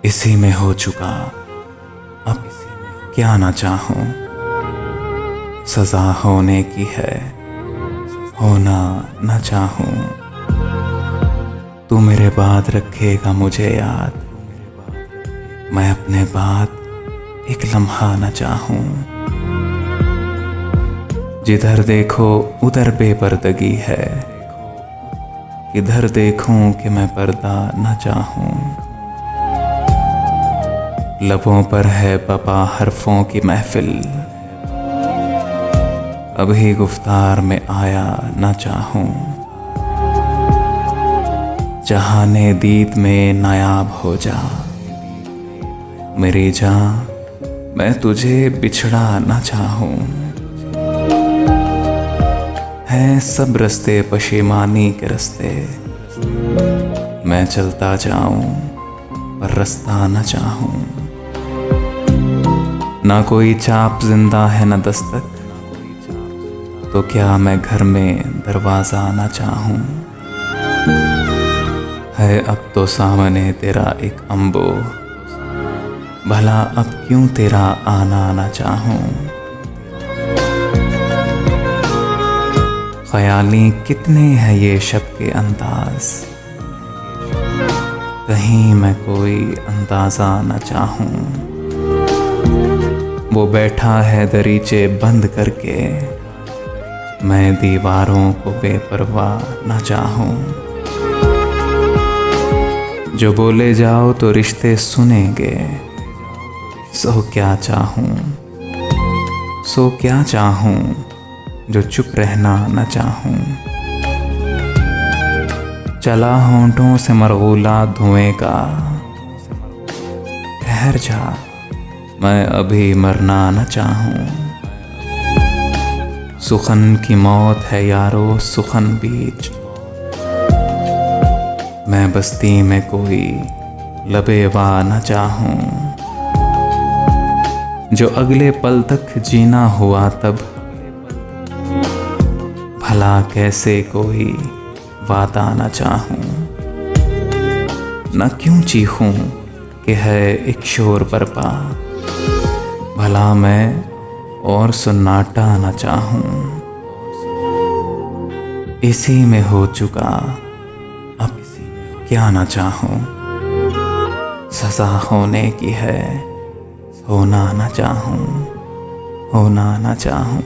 इसी में हो चुका, अब क्या ना चाहूं। सजा होने की है, होना न चाहूं। तू मेरे बाद रखेगा मुझे याद, मैं अपने बाद एक लम्हा न चाहूं। जिधर देखो उधर बेपर्दगी है, किधर देखूं कि मैं पर्दा न चाहूं। लबों पर है बपा हरफों की महफिल, अभी गुफ्तार में आया न चाहूं। जहाने दीद में नायाब हो जा, मेरी जान मैं तुझे बिछड़ा न चाहूं। हैं सब रस्ते पशेमानी के रस्ते, मैं चलता जाऊं पर रास्ता न चाहूं। ना कोई चाप जिंदा है न दस्तक, तो क्या मैं घर में दरवाजा न चाहूं। है अब तो सामने तेरा एक अम्बो, भला अब क्यों तेरा आना न चाहूं। ख्याली कितने हैं ये शब के अंदाज, कहीं मैं कोई अंदाजा न चाहूं। वो बैठा है दरीचे बंद करके, मैं दीवारों को बेपरवाह न चाहूं। जो बोले जाओ तो रिश्ते सुनेंगे, सो क्या चाहूं, सो क्या चाहूं जो चुप रहना न चाहूं। चला होंठों से मरगूला धुएं का, ठहर जा मैं अभी मरना न चाहूं। सुखन की मौत है यारो सुखन बीच, मैं बस्ती में कोई लबेवा न चाहूं। जो अगले पल तक जीना हुआ तब, भला कैसे कोई वादा न चाहूं। न क्यों चीखूं कि है एक शोर बरपा, भला मैं और सन्नाटा न चाहूं। इसी में हो चुका, अब क्या न चाहूं। सजा होने की है, होना न चाहूं, होना न चाहूं।